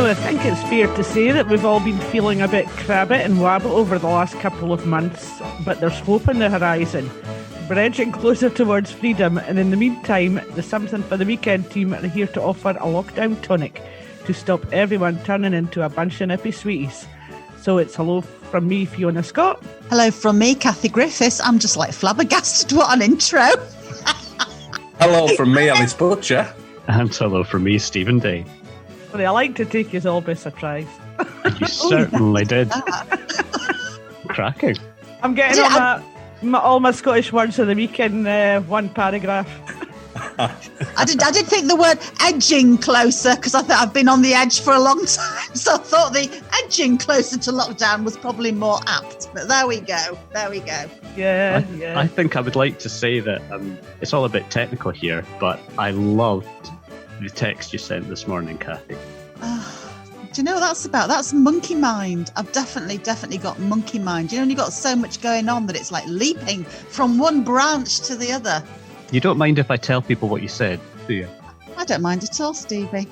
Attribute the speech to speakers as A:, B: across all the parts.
A: I think it's fair to say that we've all been feeling a bit crabbit and wabbit over the last couple of months, but there's hope on the horizon. We're edging closer towards freedom, and in the meantime, the Something for the Weekend team are here to offer a lockdown tonic to stop everyone turning into a bunch of nippy sweeties. So it's hello from me, Fiona Scott.
B: Hello from me, Kathie Griffiths. I'm just like flabbergasted. What an intro.
C: Hello from me, Alice Butcher.
D: And hello from me, Stephen Day.
A: Well, I like to take you all by surprise.
D: You certainly did. Cracking.
A: I'm getting all my Scottish words of the week in one paragraph.
B: I did think the word edging closer, because I thought I've been on the edge for a long time. So I thought the edging closer to lockdown was probably more apt. But there we go.
A: Yeah.
D: I think I would like to say that it's all a bit technical here, but I loved the text you sent this morning, Kathie.
B: Do you know what that's about? That's monkey mind. I've definitely got monkey mind. You know, when you've got so much going on that it's like leaping from one branch to the other.
D: You don't mind if I tell people what you said, do you?
B: I don't mind at all, Stevie.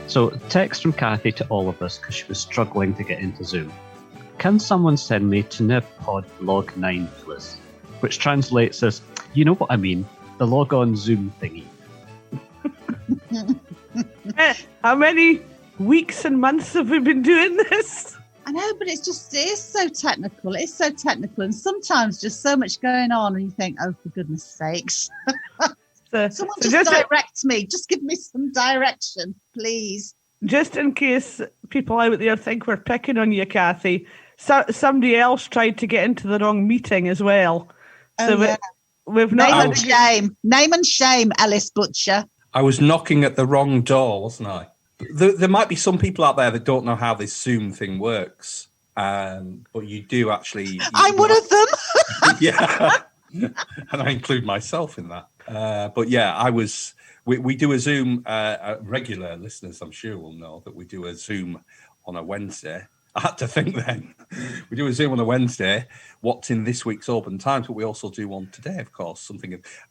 D: So, text from Kathie to all of us because she was struggling to get into Zoom. Can someone send me to Nipod log 9, please? Which translates as, you know what I mean, the log on Zoom thingy.
A: How many weeks and months have we been doing this?
B: I know, but it is so technical. It's so technical, and sometimes just so much going on, and you think, "Oh, for goodness sakes!" Someone just direct me. Just give me some direction, please. Just
A: in case people out there think we're picking on you, Kathie, somebody else tried to get into the wrong meeting as well. We've not name and shame, Ellis Butcher.
C: I was knocking at the wrong door, wasn't I? There might be some people out there that don't know how this Zoom thing works, but you do actually.
B: I'm one of them.
C: Yeah, and I include myself in that. But yeah, we do a Zoom. Regular listeners, I'm sure, will know that we do a Zoom on a Wednesday. I had to think then. We do a Zoom on a Wednesday. What's in this week's Open Times? But we also do one today, of course.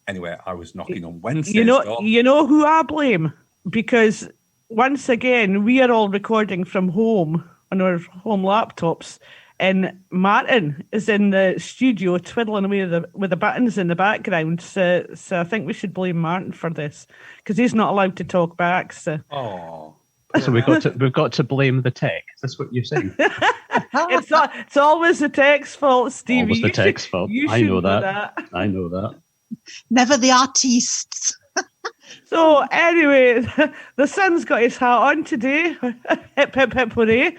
C: Anyway, I was knocking on Wednesday.
A: You know who I blame? Because once again, we are all recording from home on our home laptops, and Martin is in the studio twiddling away with the buttons in the background. So I think we should blame Martin for this because he's not allowed to talk back. So
D: we've got to blame the tech. That's what you're saying.
A: It's always the tech's fault, Stevie.
D: Always the tech's fault. I know that. I know that.
B: Never the artists.
A: So anyway, the sun's got his hat on today. Hip, hip, hip, hooray.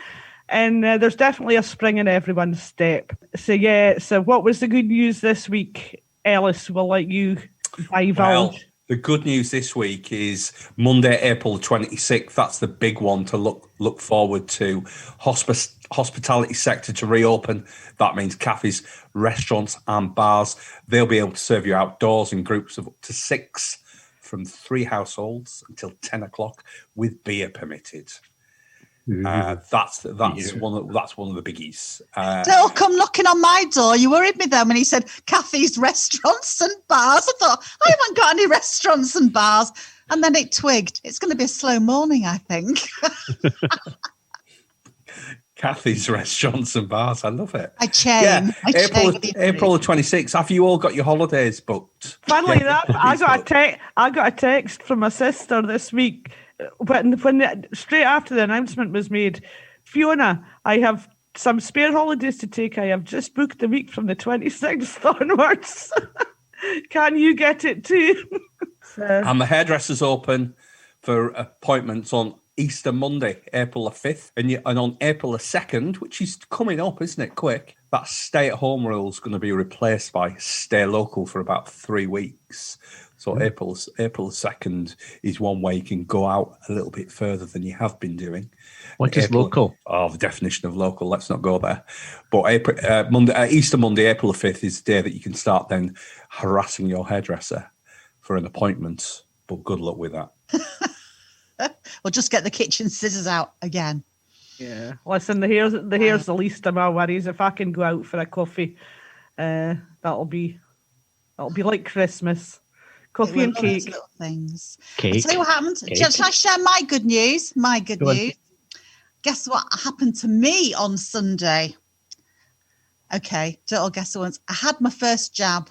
A: And there's definitely a spring in everyone's step. So what was the good news this week? Ellis, we'll let you divulge.
C: The good news this week is Monday, April 26th. That's the big one to look forward to. Hospitality sector to reopen. That means cafes, restaurants and bars. They'll be able to serve you outdoors in groups of up to 6 from 3 households until 10 o'clock with beer permitted. That's one of the biggies.
B: Don't come knocking on my door. You worried me then when he said Kathie's restaurants and bars. I thought, I haven't got any restaurants and bars. And then it twigged. It's going to be a slow morning, I think.
C: Kathie's restaurants and bars. I love it.
B: April
C: the 26th. Have you all got your holidays booked?
A: Funnily enough, I got a text from my sister this week when straight after the announcement was made. Fiona, I have some spare holidays to take. I have just booked the week from the 26th onwards. Can you get it too?
C: And the hairdresser's open for appointments on Easter Monday, April the 5th. And on April the 2nd, which is coming up, isn't it, quick? That stay-at-home rule is going to be replaced by stay local for about 3 weeks. So April the 2nd is one way you can go out a little bit further than you have been doing.
D: What is local?
C: Oh, the definition of local. Let's not go there. But Easter Monday, April the 5th is the day that you can start then harassing your hairdresser for an appointment. But good luck with that.
B: Or just get the kitchen scissors out again.
A: Yeah. Listen, the hair's the least of my worries. If I can go out for a coffee, that'll be like Christmas. Coffee and cake.
B: Little things.
D: Cake.
B: I'll tell you what happened. Shall I share my good news? My good news. guess what happened to me on Sunday? Okay, don't all guess at once. I had my first jab.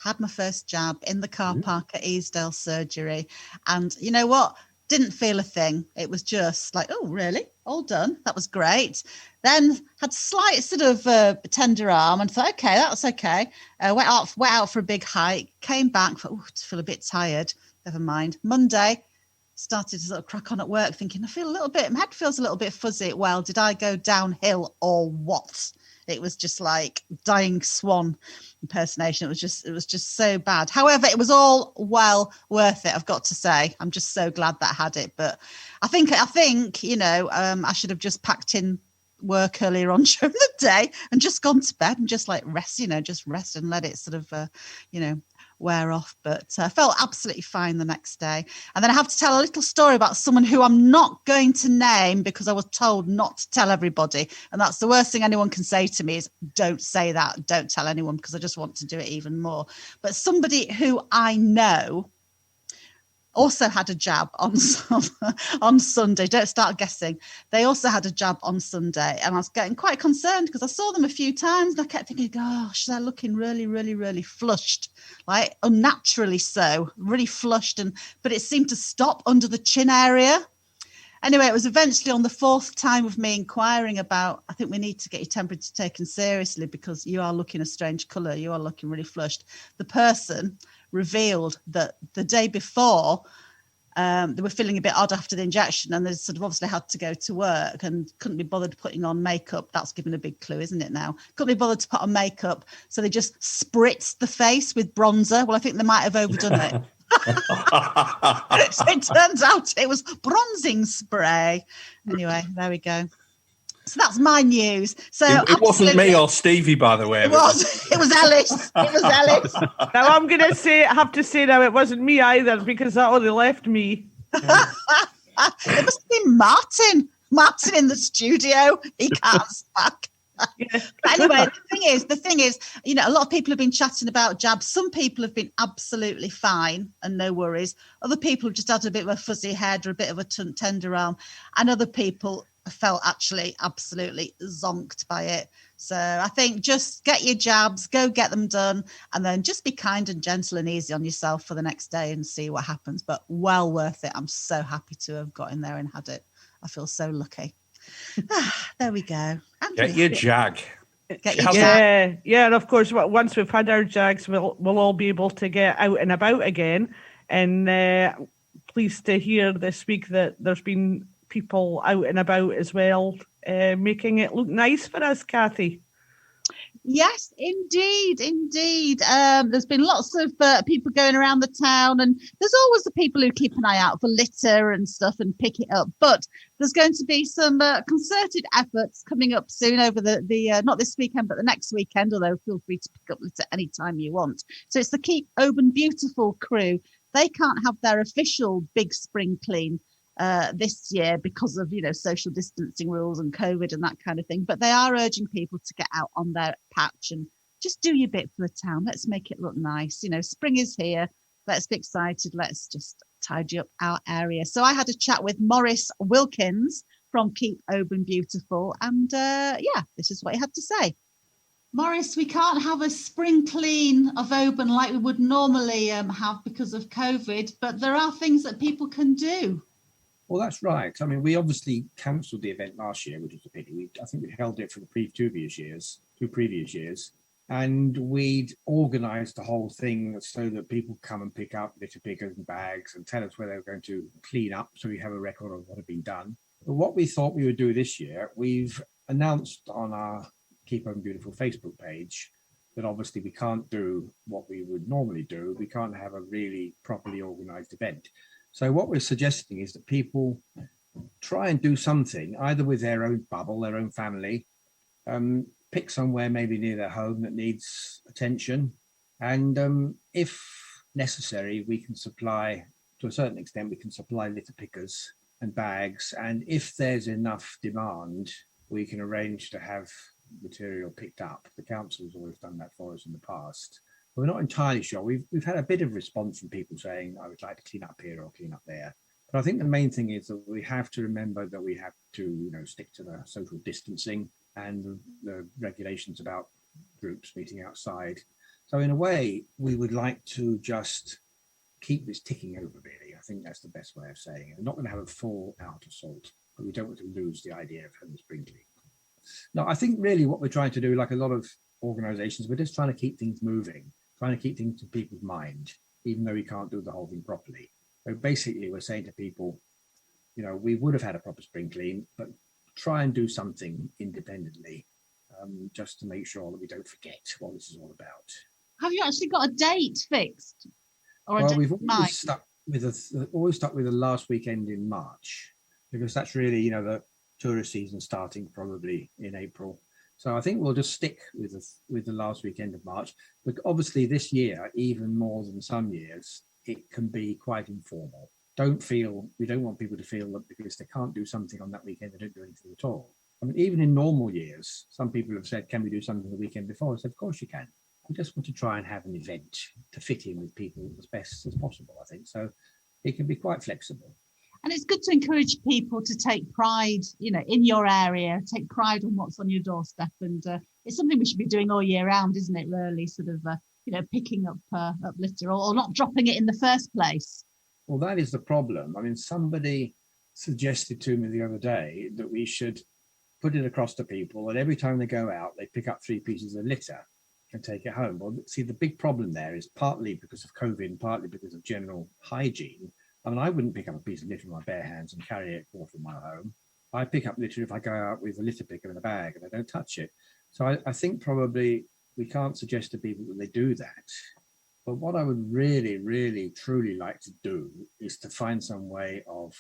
B: In the car park at Easdale Surgery. And you know what? Didn't feel a thing. It was just like, oh, really? All done. That was great. Then had slight sort of tender arm and thought, okay, that's okay. Went out for a big hike, came back, thought, oh, I feel a bit tired. Never mind. Monday, started to sort of crack on at work thinking, my head feels a little bit fuzzy. Well, did I go downhill or what? It was just like dying swan impersonation. It was just so bad. However, it was all well worth it, I've got to say. I'm just so glad that I had it. But I think I should have just packed in work earlier on during the day and just gone to bed and just like rest and let it sort of wear off. But I felt absolutely fine the next day. And then I have to tell a little story about someone who I'm not going to name because I was told not to tell everybody. And that's the worst thing anyone can say to me is don't say that, don't tell anyone, because I just want to do it even more. But somebody who I know also had a jab on Sunday. Don't start guessing. They also had a jab on Sunday, and I was getting quite concerned because I saw them a few times and I kept thinking, gosh, they're looking really, really, really flushed, like unnaturally so, really flushed, but it seemed to stop under the chin area. Anyway, it was eventually on the fourth time of me inquiring about, I think we need to get your temperature taken seriously because you are looking a strange colour, you are looking really flushed. The person revealed that the day before they were feeling a bit odd after the injection and they sort of obviously had to go to work and couldn't be bothered putting on makeup. That's given a big clue, isn't it now? Couldn't be bothered to put on makeup. So they just spritzed the face with bronzer. Well, I think they might have overdone it. So it turns out it was bronzing spray. Anyway, there we go. So that's my news. So
C: it wasn't me or Stevie, by the way.
B: It was Ellis.
A: Now I'm going to have to say now it wasn't me either because that only left me.
B: It must be Martin. Martin in the studio. He can't back. Yeah. Anyway, the thing is, a lot of people have been chatting about jabs. Some people have been absolutely fine and no worries. Other people have just had a bit of a fuzzy head or a bit of a tender arm, and other people felt actually absolutely zonked by it. So I think just get your jabs, go get them done, and then just be kind and gentle and easy on yourself for the next day and see what happens. But well worth it. I'm so happy to have got in there and had it. I feel so lucky. There we go.
C: Get your jag.
A: Yeah, and of course, once we've had our jags, we'll all be able to get out and about again. And pleased to hear this week that there's been people out and about as well, making it look nice for us, Kathie.
B: Yes, indeed. There's been lots of people going around the town, and there's always the people who keep an eye out for litter and stuff and pick it up. But there's going to be some concerted efforts coming up soon over the not this weekend, but the next weekend, although feel free to pick up litter anytime you want. So it's the Keep Oban Beautiful crew. They can't have their official big spring clean this year because of social distancing rules and COVID and that kind of thing, but they are urging people to get out on their patch and just do your bit for the town. Let's make it look nice. Spring is here. Let's be excited. Let's just tidy up our area. So I had a chat with Maurice Wilkins from Keep Oban Beautiful, and this is what he had to say. Maurice, we can't have a spring clean of Oban like we would normally have because of COVID, but there are things that people can do.
E: Well, that's right. I mean, we obviously cancelled the event last year, which was a pity. I think we held it for the two previous years, and we'd organised the whole thing so that people come and pick up litter pickers and bags and tell us where they were going to clean up, so we have a record of what had been done. But what we thought we would do this year, we've announced on our Keep Oban Beautiful Facebook page that obviously we can't do what we would normally do. We can't have a really properly organised event. So what we're suggesting is that people try and do something, either with their own bubble, their own family, pick somewhere maybe near their home that needs attention. And if necessary, we can supply, to a certain extent, we can supply litter pickers and bags. And if there's enough demand, we can arrange to have material picked up. The council has always done that for us in the past. We're not entirely sure. We've had a bit of response from people saying, I would like to clean up here or clean up there. But I think the main thing is that we have to remember that we have to, stick to the social distancing and the regulations about groups meeting outside. So in a way, we would like to just keep this ticking over, really. I think that's the best way of saying it. We're not going to have a full out assault, but we don't want to lose the idea of having sprinkling. No, I think really what we're trying to do, like a lot of organizations, we're just trying to keep things moving, trying to keep things in people's mind, even though we can't do the whole thing properly. So basically, we're saying to people, we would have had a proper spring clean, but try and do something independently, just to make sure that we don't forget what this is all about.
B: Have you actually got a date fixed?
E: Well, we've always stuck with the last weekend in March, because that's really, the tourist season starting probably in April. So I think we'll just stick with the last weekend of March. But obviously this year, even more than some years, it can be quite informal. We don't want people to feel that because they can't do something on that weekend, they don't do anything at all. I mean, even in normal years, some people have said, can we do something the weekend before? I said, of course you can. We just want to try and have an event to fit in with people as best as possible, I think. So it can be quite flexible.
B: And it's good to encourage people to take pride, in your area, take pride on what's on your doorstep. And it's something we should be doing all year round, isn't it, really? Sort of, picking up litter or not dropping it in the first place.
E: Well, that is the problem. I mean, somebody suggested to me the other day that we should put it across to people that every time they go out, they pick up 3 pieces of litter and take it home. Well, see, the big problem there is partly because of COVID and partly because of general hygiene. I mean, I wouldn't pick up a piece of litter with my bare hands and carry it a quarter of a mile home. I pick up litter if I go out with a litter picker in a bag and I don't touch it. So I think probably we can't suggest to people that they do that. But what I would really, really, truly like to do is to find some way of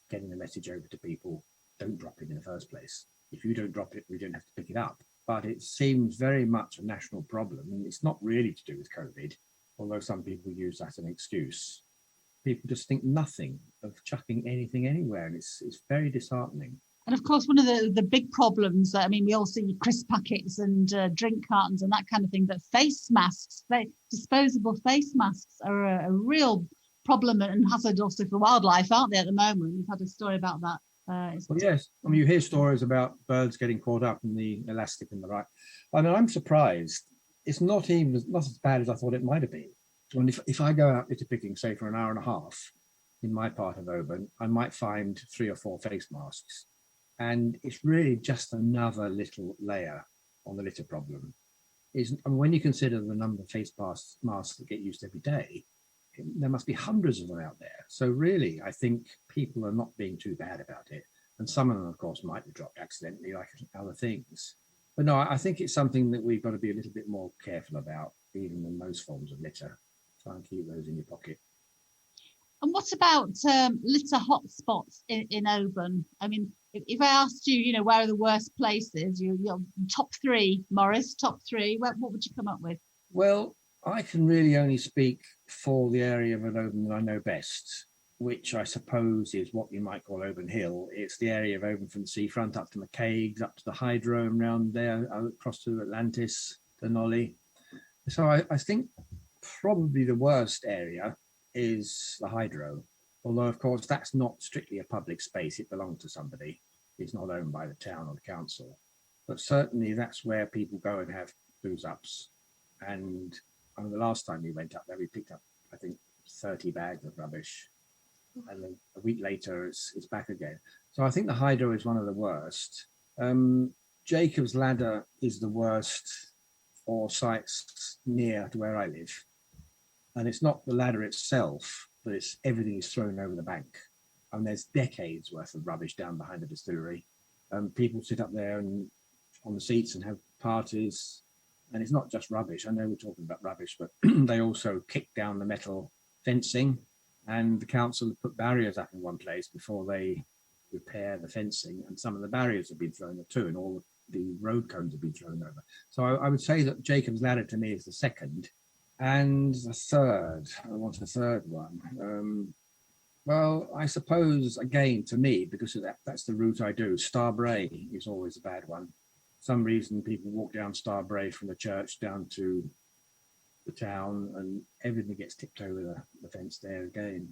E: getting the message over to people, don't drop it in the first place. If you don't drop it, we don't have to pick it up. But it seems very much a national problem. And it's not really to do with COVID, although some people use that as an excuse. People just think nothing of chucking anything anywhere. And it's very disheartening.
B: And of course, one of the big problems, we all see crisp packets and drink cartons and that kind of thing, but face masks, disposable face masks are a real problem and hazard also for wildlife, aren't they, at the moment? We've had a story about that.
E: Well, yes. I mean, you hear stories about birds getting caught up in the elastic and the right. I mean, I'm surprised. It's not as bad as I thought it might have been. And if I go out litter picking, say, for an hour and a half in my part of Oban, I might find 3 or 4 face masks. And it's really just another little layer on the litter problem. When you consider the number of face masks that get used every day, there must be hundreds of them out there. So really, I think people are not being too bad about it. And some of them, of course, might be dropped accidentally, like other things. But no, I think it's something that we've got to be a little bit more careful about, even in most forms of litter. Try and keep those in your pocket.
B: And what about litter hotspots in Oban? I mean, if I asked you, where are the worst places, your top 3, Maurice, top 3, what would you come up with?
E: Well, I can really only speak for the area of Oban that I know best, which I suppose is what you might call Oban Hill. It's the area of Oban from the seafront up to McCaig's, up to the Hydro and round there, across to Atlantis, to Nolly. So I think probably the worst area is the Hydro, although of course that's not strictly a public space, it belongs to somebody. It's not owned by the town or the council, but certainly that's where people go and have booze ups. And the last time we went up there, we picked up I think 30 bags of rubbish, and then a week later it's back again. So I think the Hydro is one of the worst. Jacob's Ladder is the worst for sites near to where I live. And it's not the ladder itself, but it's everything is thrown over the bank. And there's decades worth of rubbish down behind the distillery. People sit up there and on the seats and have parties. And it's not just rubbish. I know we're talking about rubbish, but they also kick down the metal fencing. And the council have put barriers up in one place before they repair the fencing. And some of the barriers have been thrown up too, and all the road cones have been thrown over. So I would say that Jacob's Ladder to me is the second. And the third, I want a third one. Well, I suppose, again, to me, because of that's the route I do, Starbray is always a bad one. For some reason, people walk down Starbray from the church down to the town and everything gets tipped over the fence there again.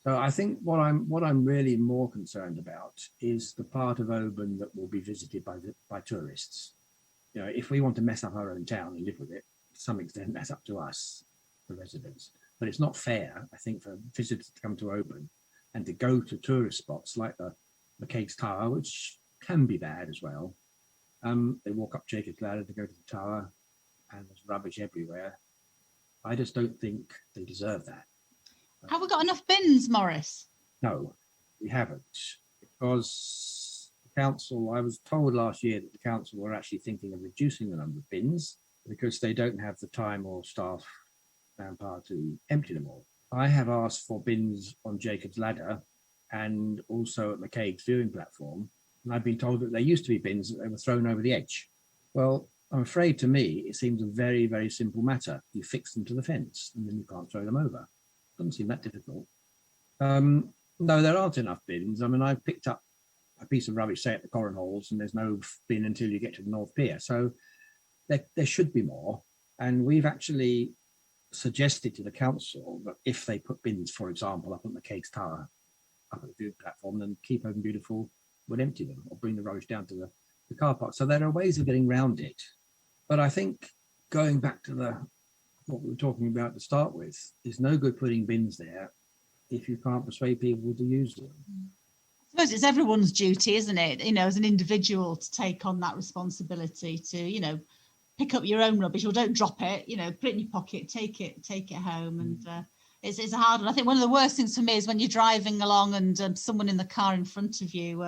E: So I think what I'm really more concerned about is the part of Oban that will be visited by tourists. You know, if we want to mess up our own town and live with it, to some extent that's up to us, the residents. But it's not fair, I think, for visitors to come to Oban and to go to tourist spots like the McCaig's Tower, which can be bad as well. They walk up Jacob's Ladder to go to the tower, and there's rubbish everywhere. I just don't think they deserve that.
B: Have we got enough bins, Maurice?
E: No, we haven't, because the council, I was told last year that the council were actually thinking of reducing the number of bins because they don't have the time or staff manpower to empty them all. I have asked for bins on Jacob's Ladder and also at McCaig's viewing platform, and I've been told that there used to be bins that they were thrown over the edge. Well, I'm afraid to me, it seems a very, very simple matter. You fix them to the fence and then you can't throw them over. Doesn't seem that difficult. No, there aren't enough bins. I mean, I've picked up a piece of rubbish, say at the Corran Halls, and there's no bin until you get to the North Pier. So there should be more. And we've actually suggested to the council that if they put bins, for example, up at McCaig's Tower, up at the viewing platform, then Keep Open Beautiful would empty them or bring the rubbish down to the car park. So there are ways of getting around it. But I think going back to what we were talking about to start with, there's no good putting bins there if you can't persuade people to use them.
B: I suppose it's everyone's duty, isn't it? You know, as an individual to take on that responsibility to, you know, pick up your own rubbish or don't drop it, you know, put it in your pocket, take it home. And it's a hard one. I think one of the worst things for me is when you're driving along and someone in the car in front of you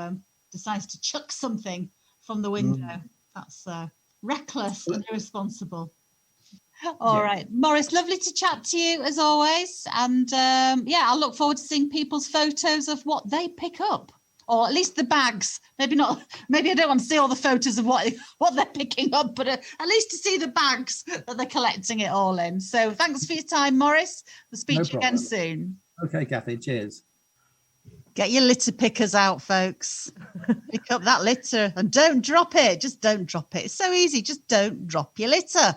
B: decides to chuck something from the window. That's reckless and irresponsible. All right, Maurice, lovely to chat to you as always. And I'll look forward to seeing people's photos of what they pick up, or at least the bags. Maybe not. Maybe I don't want to see all the photos of what they're picking up, but at least to see the bags that they're collecting it all in. So thanks for your time, Maurice. We'll speak to you again soon.
E: Okay, Kathie, cheers.
B: Get your litter pickers out, folks. Pick up that litter and don't drop it. Just don't drop it. It's so easy. Just don't drop your litter.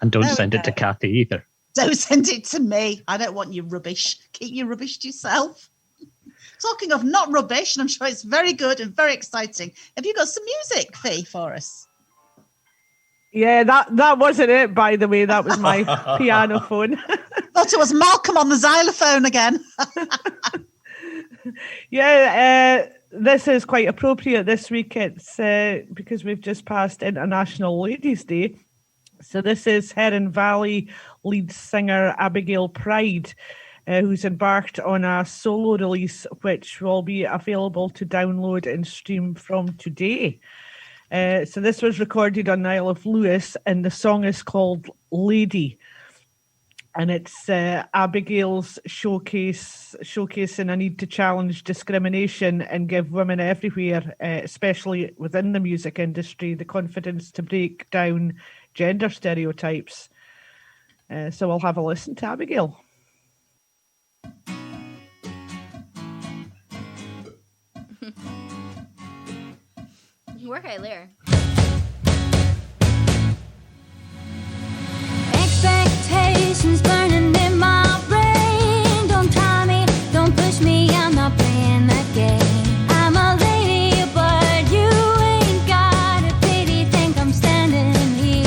D: And don't send it to Kathie either.
B: Don't send it to me. I don't want your rubbish. Keep your rubbish to yourself. Talking of not rubbish, and I'm sure it's very good and very exciting. Have you got some music, Fee, for us?
A: Yeah, that wasn't it, by the way. That was my piano phone.
B: Thought it was Malcolm on the xylophone again.
A: This is quite appropriate this week. It's because we've just passed International Ladies' Day. So this is Heron Valley lead singer Abigail Pryde, who's embarked on a solo release, which will be available to download and stream from today. So this was recorded on the Isle of Lewis, and the song is called Lady. And it's Abigail's showcasing a need to challenge discrimination and give women everywhere, especially within the music industry, the confidence to break down gender stereotypes. So we'll have a listen to Abigail.
F: Work I Lear. Expectations burning in my brain. Don't try me, don't push me, I'm not playing that game. I'm a lady, but you ain't got a pity. Think I'm standing here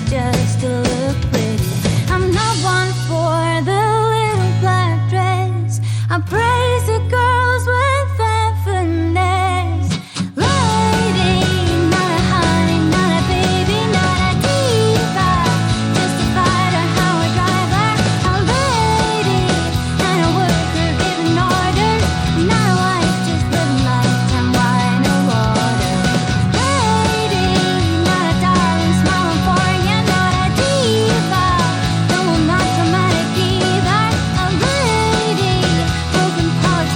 F: just to look pretty. I'm not one for the little black dress. I praise the girls with that finesse. Lady, not a honey, not a baby, not a diva. Just a fighter, how I drive her. A lady and a worker giving orders. Not a wife, just living life and wine and water. Lady, not a darling, smiling for you, not a diva. No, I'm not dramatic either. A lady, broken parts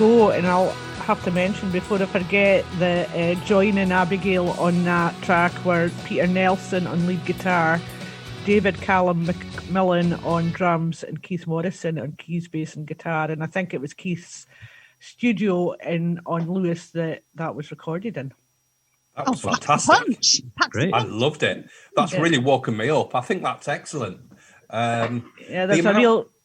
A: go, and I'll have to mention before I forget the joining Abigail on that track were Peter Nelson on lead guitar, David Callum McMillan on drums, and Keith Morrison on keys, bass and guitar. And I think it was Keith's studio on Lewis that was recorded in.
C: That was fantastic.
D: Great.
C: I loved it. That's really woken me up. I think that's excellent.
A: There's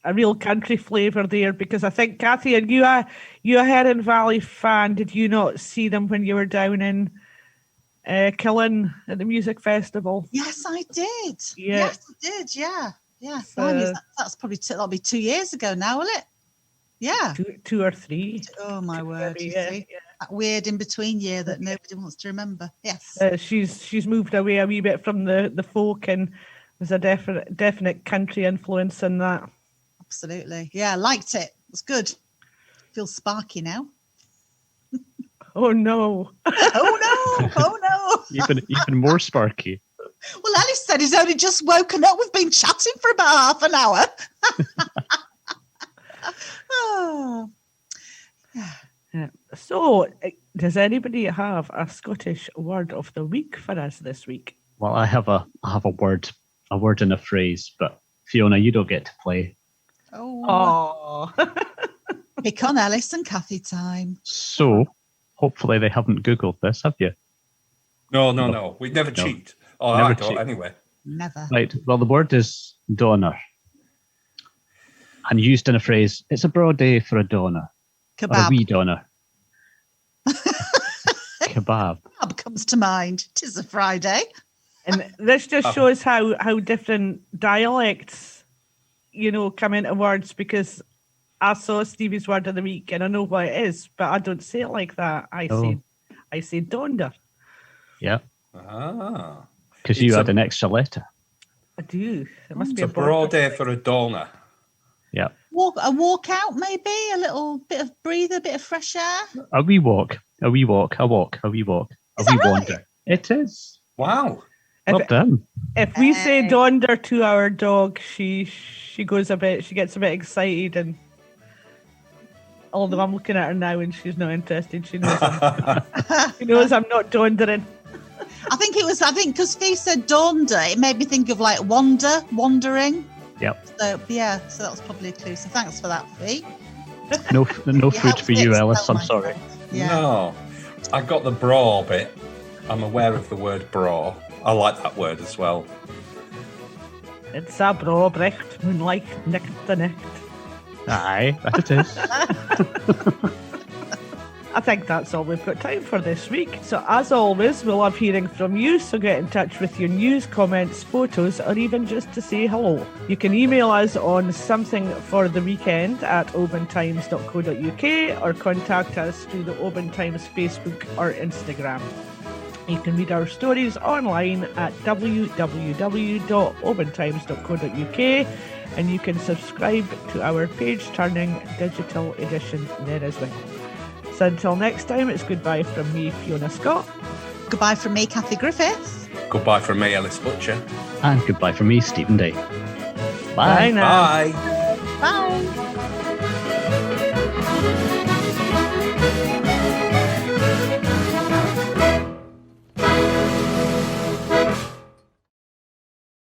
A: a real country flavour there, because I think, Kathie, and you a Heron Valley fan, did you not see them when you were down in Killen at the music festival?
B: Yes, I did.
A: Yeah.
B: Yes, I did. Yeah. That's probably that'll be 2 years ago now, will it? Yeah.
A: Two or three.
B: Oh my word!
A: Maybe,
B: you see? That weird in between year that nobody wants to remember. Yes.
A: She's moved away a wee bit from the folk, and there's a definite country influence in that.
B: Absolutely. Yeah, I liked it. It's good. Feels sparky now.
A: Oh no.
B: Oh no.
D: even more sparky.
B: Well, Ellis said he's only just woken up. We've been chatting for about half an hour. Oh.
A: Yeah. So, does anybody have a Scottish word of the week for us this week?
D: Well, I have a word and a phrase, but Fiona, you don't get to play.
B: Oh. Pick on Ellis and Kathie time.
D: So, hopefully they haven't Googled this, have you?
C: No. We'd never cheat. Oh,
D: Never
C: I don't
D: cheat.
C: anyway.
B: Never.
D: Right. Well, the word is dauner. And used in a phrase, it's a broad day for a dauner. Or a
B: Kebab.
D: wee dauner. Kebab.
B: Kebab comes to mind. 'Tis a Friday.
A: And this just shows how different dialects, come into words, because I saw Stevie's word of the week and I know what it is, but I don't say it like that. I say dauner.
D: Yeah.
C: Ah.
D: Because you had an extra letter.
A: I do. It must be
C: It's a broad day for a dauner.
D: Yeah.
B: A walk out, maybe a little bit of breather, a bit of fresh air.
D: A wee walk, a wee wander. It is.
C: Wow.
D: Well done.
A: If we say daunder to our dog, she gets a bit excited, and although I'm looking at her now and she's not interested, she knows I'm not daundering.
B: I think because Fee said daunder, it made me think of like wandering.
D: Yep.
B: So that's probably a clue. So thanks for that, Fee.
D: No food for you, Ellis. I'm sorry.
B: Yeah.
C: No. I got the bra bit. I'm aware of the word bra. I like that word as well.
A: It's a bra brecht, moonlight, nicht the nicht.
D: Aye, that it is.
A: I think that's all we've got time for this week. So as always, we love hearing from you, so get in touch with your news, comments, photos, or even just to say hello. You can email us on somethingfortheweekend@obantimes.co.uk or contact us through the Oban Times Facebook or Instagram. You can read our stories online at www.obantimes.co.uk, and you can subscribe to our page-turning digital edition there as well. So until next time, it's goodbye from me, Fiona Scott.
B: Goodbye from me, Kathie Griffiths.
C: Goodbye from me, Ellis Butcher.
D: And goodbye from me, Stephen Day.
A: Bye now.
C: Bye.
B: Bye.